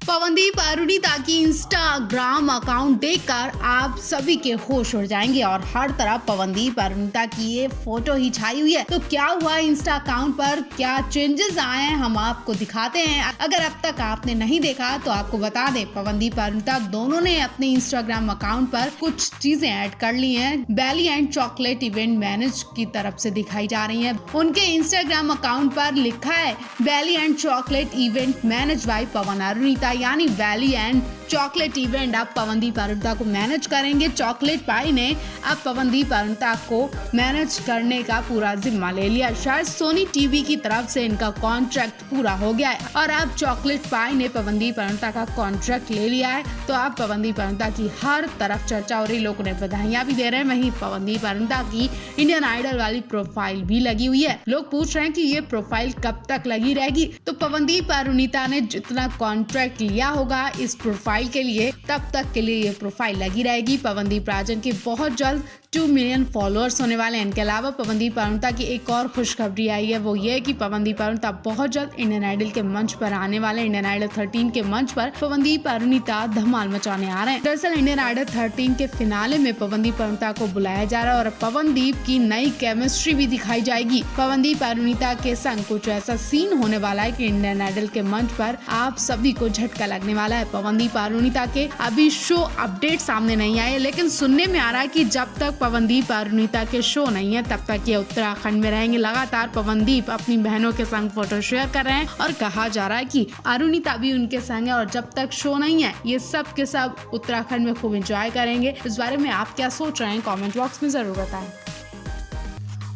पवनदीप अरुणिता की Instagram account देखकर आप सभी के होश उड़ जाएंगे और हर तरफ पवनदीप अरुणिता की ये फोटो ही छाई हुई है। तो क्या हुआ इंस्टा अकाउंट पर, क्या चेंजेस आए हैं, हम आपको दिखाते हैं। अगर अब तक आपने नहीं देखा तो आपको बता दें, पवनदीप अरुणिता दोनों ने अपने इंस्टाग्राम अकाउंट पर कुछ चीजें ऐड कर ली हैं। बेली एंड चॉकलेट इवेंट मैनेज की तरफ से दिखाई जा रही है। उनके इंस्टाग्राम अकाउंट पर लिखा है belly and chocolate event manage by Pawan Arunita, यानी बेली एंड चॉकलेट इवेंट अब पवनदीप अरुणिता को मैनेज करेंगे। चॉकलेट पाई ने अब पवनदीप अरुणिता को मैनेज करने का पूरा जिम्मा ले लिया। शायद सोनी टीवी की तरफ से इनका कॉन्ट्रैक्ट पूरा हो गया है और अब चॉकलेट पाई ने पवनदीप अरुणिता का कॉन्ट्रैक्ट ले लिया है। तो अब पवनदीप अरुणिता की हर तरफ चर्चा हो रही, लोग उन्हें बधाइयां भी दे रहे हैं। वहीं पवनदीप अरुणिता की इंडियन आइडल वाली प्रोफाइल भी लगी हुई है। लोग पूछ रहे हैं कि ये प्रोफाइल कब तक लगी रहेगी। तो पवनदीप अरुणिता ने जितना कॉन्ट्रैक्ट लिया होगा इस प्रोफाइल के लिए, तब तक के लिए ये प्रोफाइल लगी रहेगी। पवनदीप राजन के बहुत जल्द 2 मिलियन फॉलोअर्स होने वाले हैं। इनके अलावा पवनदीप अरुणिता की एक और खुशखबरी आई है, वो ये है कि पवनदीप अरुणिता बहुत जल्द इंडियन आइडल के मंच पर आने वाले हैं। इंडियन आइडल 13 के मंच पर पवनदीप अरुणिता धमाल मचाने आ रहे हैं। दरअसल इंडियन आइडल 13 के फिनाले में पवनदीप अरुणिता को बुलाया जा रहा है और पवनदीप की नई केमिस्ट्री भी दिखाई जाएगी। पवनदीप अरुणिता के संग कुछ ऐसा सीन होने वाला है कि इंडियन आइडल के मंच पर आप सभी को झटका लगने वाला है। पवनदीप अरुणिता के अभी शो अपडेट सामने नहीं आए, लेकिन सुनने में आ रहा है कि जब तक पवनदीप अरुणिता के शो नहीं है तब तक ये उत्तराखंड में रहेंगे। लगातार पवनदीप अपनी बहनों के संग फोटो शेयर कर रहे हैं और कहा जा रहा है कि अरुणिता भी उनके संग है और जब तक शो नहीं है ये सब के सब उत्तराखंड में खूब एंजॉय करेंगे। इस बारे में आप क्या सोच रहे हैं, कमेंट बॉक्स में जरूर बताएं।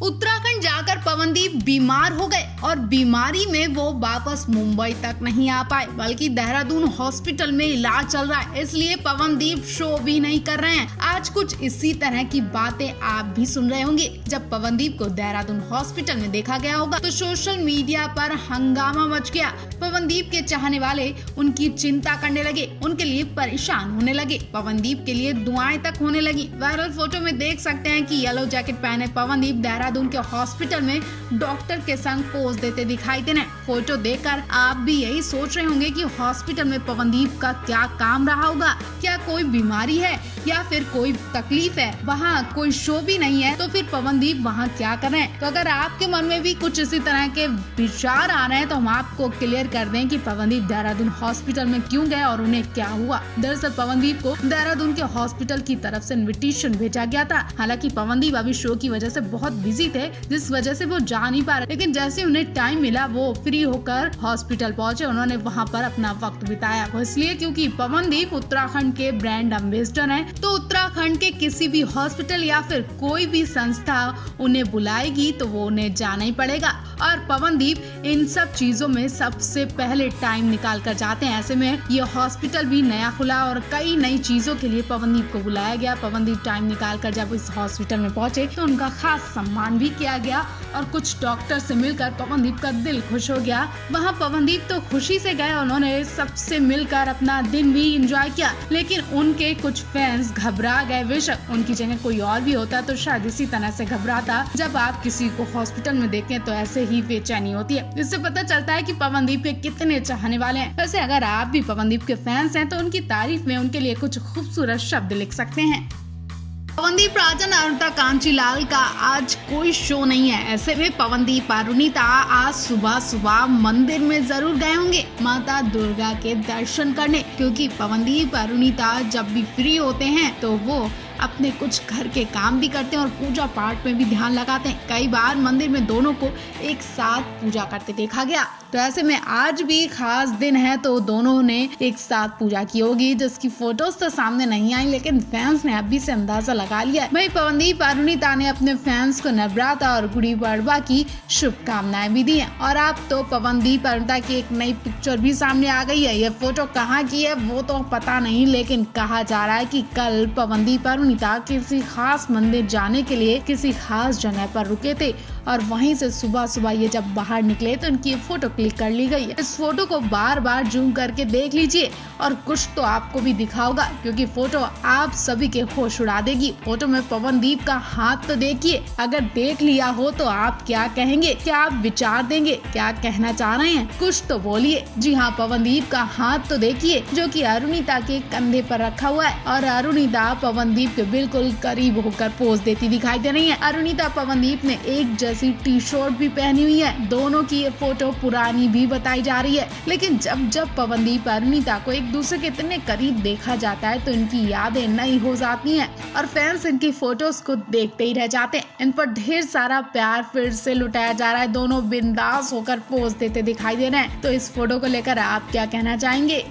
उत्तराखंड जाकर पवनदीप बीमार हो गए और बीमारी में वो वापस मुंबई तक नहीं आ पाए, बल्कि देहरादून हॉस्पिटल में इलाज चल रहा है, इसलिए पवनदीप शो भी नहीं कर रहे हैं। आज कुछ इसी तरह की बातें आप भी सुन रहे होंगे। जब पवनदीप को देहरादून हॉस्पिटल में देखा गया होगा तो सोशल मीडिया पर हंगामा मच गया। पवनदीप के चाहने वाले उनकी चिंता करने लगे, उनके लिए परेशान होने लगे, पवनदीप के लिए दुआएं तक होने लगी। वायरल फोटो में देख सकते हैं कि येलो जैकेट पहने पवनदीप देहरादून के हॉस्पिटल में डॉक्टर के संग पोज देते दिखाई दे रहे हैं। फोटो देखकर आप भी यही सोच रहे होंगे कि हॉस्पिटल में पवनदीप का क्या काम रहा होगा, क्या कोई बीमारी है या फिर कोई तकलीफ है। वहाँ कोई शो भी नहीं है तो फिर पवनदीप वहाँ क्या कर रहे हैं। तो अगर आपके मन में भी कुछ इसी तरह के विचार आ रहे हैं तो हम आपको क्लियर कर दें कि पवनदीप देहरादून हॉस्पिटल में क्यों गए और उन्हें क्या हुआ। दरअसल पवनदीप को देहरादून के हॉस्पिटल की तरफ से इन्विटेशन भेजा गया था। हालांकि पवनदीप अभी शो की वजह से बहुत बिजी थे, जिस वजह से वो जा नहीं पा रहे, लेकिन जैसे उन्हें टाइम मिला वो फ्री होकर हॉस्पिटल पहुंचे। उन्होंने वहां पर अपना वक्त बिताया, वो इसलिए क्योंकि पवनदीप उत्तराखंड के ब्रांड एम्बेसडर हैं। तो उत्तराखंड के किसी भी हॉस्पिटल या फिर कोई भी संस्था उन्हें बुलाएगी तो वो उन्हें जाना ही पड़ेगा और पवनदीप इन सब चीजों में सबसे पहले टाइम निकाल कर जाते हैं। ऐसे में ये हॉस्पिटल भी नया खुला और कई नई चीजों के लिए पवनदीप को बुलाया गया। पवनदीप टाइम निकाल कर जब इस हॉस्पिटल में पहुंचे तो उनका खास सम्मान भी किया गया और कुछ डॉक्टर से मिलकर पवनदीप का दिल खुश हो गया। वहाँ पवनदीप तो खुशी से गए, उन्होंने सबसे मिलकर अपना दिन भी एंजॉय किया, लेकिन उनके कुछ फैंस घबरा गए। बेशक उनकी जगह कोई और भी होता तो शायद इसी तरह से घबराता। जब आप किसी को हॉस्पिटल में देखें तो ऐसे ही बेचैनी होती है। इससे पता चलता है कि पवनदीप के कितने चाहने वाले हैं। वैसे अगर आप भी पवनदीप के फैंस हैं तो उनकी तारीफ में उनके लिए कुछ खूबसूरत शब्द लिख सकते हैं। पवनदीप राजन अरुणिता कांचीलाल का आज कोई शो नहीं है। ऐसे में पवनदीप अरुणिता आज सुबह सुबह मंदिर में जरूर गए होंगे माता दुर्गा के दर्शन करने, क्योंकि पवनदीप अरुणिता जब भी फ्री होते हैं तो वो अपने कुछ घर के काम भी करते हैं और पूजा पाठ में भी ध्यान लगाते हैं। कई बार मंदिर में दोनों को एक साथ पूजा करते देखा गया। तो ऐसे में आज भी खास दिन है तो दोनों ने एक साथ पूजा की होगी, जिसकी फोटोज तो सामने नहीं आई, लेकिन फैंस ने अभी से अंदाजा लगा लिया। वहीं पवनदीप अरुणिता ने अपने फैंस को नवरात्र और गुड़ी पड़वा की शुभकामनाएं भी दी हैं। और अब तो पवनदीप अरुणिता की एक नई पिक्चर भी सामने आ गई है। ये फोटो कहाँ की है वो तो पता नहीं, लेकिन कहा जा रहा है कि कल पवनदीप अरुणिता अरुणिता किसी खास मंदिर जाने के लिए किसी खास जगह पर रुके थे और वहीं से सुबह सुबह ये जब बाहर निकले तो इनकी फोटो क्लिक कर ली गई है। इस फोटो को बार बार जूम करके देख लीजिए और कुछ तो आपको भी दिखा होगा, क्योंकि फोटो आप सभी के होश उड़ा देगी। फोटो में पवनदीप का हाथ तो देखिए, अगर देख लिया हो तो आप क्या कहेंगे, क्या आप विचार देंगे, क्या कहना चाह रहे हैं, कुछ तो बोलिए। जी हाँ, पवनदीप का हाथ तो देखिए जो कि अरुणिता के कंधे पर रखा हुआ है और अरुणिता पवनदीप के बिल्कुल करीब होकर पोज देती दिखाई दे रही है। अरुणिता पवनदीप ने एक जैसी टी शर्ट भी पहनी हुई है। दोनों की ये फोटो पुरानी भी बताई जा रही है, लेकिन जब जब पवनदीप अरुणिता को एक दूसरे के इतने करीब देखा जाता है तो इनकी यादें नई हो जाती हैं और फैंस इनकी फोटोज को देखते ही रह जाते हैं। इन पर ढेर सारा प्यार फिर से लुटाया जा रहा है। दोनों बिंदास होकर पोज देते दिखाई दे रहे हैं। तो इस फोटो को लेकर आप क्या कहना चाहेंगे?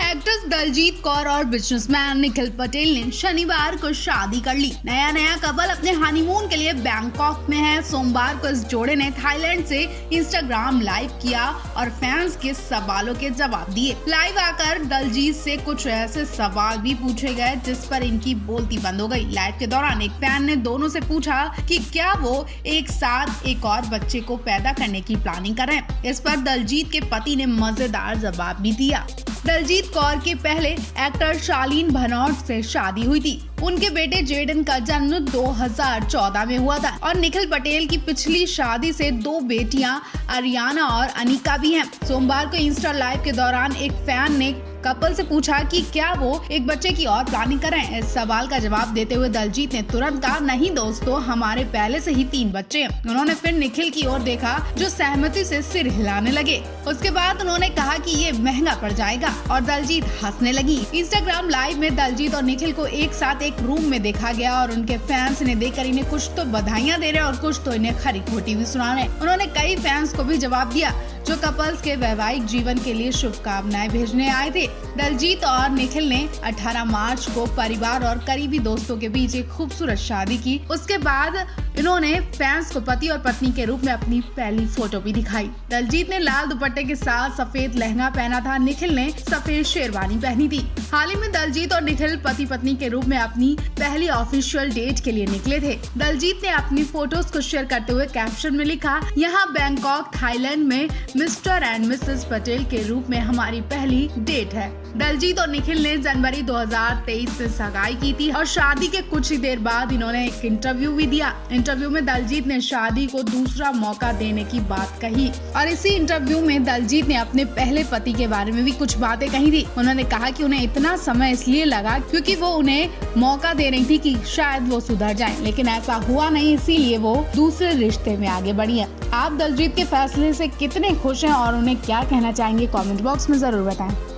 एक्ट्रेस दलजीत कौर और बिजनेसमैन निखिल पटेल ने शनिवार को शादी कर ली। नया कपल अपने हनीमून के लिए बैंकॉक में है। सोमवार को इस जोड़े ने थाईलैंड से इंस्टाग्राम लाइव किया और फैंस के सवालों के जवाब दिए। लाइव आकर दलजीत से कुछ ऐसे सवाल भी पूछे गए जिस पर इनकी बोलती बंद हो गई। लाइव के दौरान एक फैन ने दोनों से पूछा कि क्या वो एक साथ एक और बच्चे को पैदा करने की प्लानिंग कर रहे हैं। इस पर दलजीत के पति ने मजेदार जवाब भी दिया। दलजीत कौर के पहले एक्टर शालीन भनौट से शादी हुई थी। उनके बेटे जेडन का जन्म 2014 में हुआ था और निखिल पटेल की पिछली शादी से 2 बेटियां अरियाना और अनिका भी हैं। सोमवार को इंस्टा लाइव के दौरान एक फैन ने कपल से पूछा कि क्या वो एक बच्चे की और प्लानिंग कर रहे हैं। इस सवाल का जवाब देते हुए दलजीत ने तुरंत कहा, नहीं दोस्तों, हमारे पहले से ही 3 बच्चे हैं। उन्होंने फिर निखिल की ओर देखा जो सहमति से सिर हिलाने लगे। उसके बाद उन्होंने कहा कि ये महंगा पड़ जाएगा और दलजीत हंसने लगी। इंस्टाग्राम लाइव में दलजीत और निखिल को एक साथ एक रूम में देखा गया और उनके फैंस ने देखकर इन्हें कुछ तो बधाइयां दे रहे और कुछ तो इन्हें खरी खोटी भी सुना रहे। उन्होंने कई फैंस को भी जवाब दिया जो कपल्स के वैवाहिक जीवन के लिए शुभकामनाएं भेजने आए थे। दलजीत और निखिल ने 18 मार्च को परिवार और करीबी दोस्तों के बीच एक खूबसूरत शादी की। उसके बाद इन्होंने फैंस को पति और पत्नी के रूप में अपनी पहली फोटो भी दिखाई। दलजीत ने लाल दुपट्टे के साथ सफेद लहंगा पहना था। निखिल ने सफेद शेरवानी पहनी थी। हाल ही में दलजीत और निखिल पति पत्नी के रूप में अपनी पहली ऑफिशियल डेट के लिए निकले थे। दलजीत ने अपनी फोटोज को शेयर करते हुए कैप्शन में लिखा, यहाँ बैंकॉक थाईलैंड में मिस्टर एंड मिसेस पटेल के रूप में हमारी पहली डेट है। दलजीत और निखिल ने जनवरी 2023 में सगाई की थी और शादी के कुछ ही देर बाद इन्होंने एक इंटरव्यू भी दिया। इंटरव्यू में दलजीत ने शादी को दूसरा मौका देने की बात कही और इसी इंटरव्यू में दलजीत ने अपने पहले पति के बारे में भी कुछ बातें कही थी। उन्होंने कहा कि उन्हें इतना समय इसलिए लगा क्योंकि वो उन्हें मौका दे रही थी कि शायद वो सुधर जाएं, लेकिन ऐसा हुआ नहीं, इसीलिए वो दूसरे रिश्ते में आगे बढ़ी है। आप दलजीत के फैसले से कितने खुश हैं और उन्हें क्या कहना चाहेंगे, कमेंट बॉक्स में जरूर बताएं।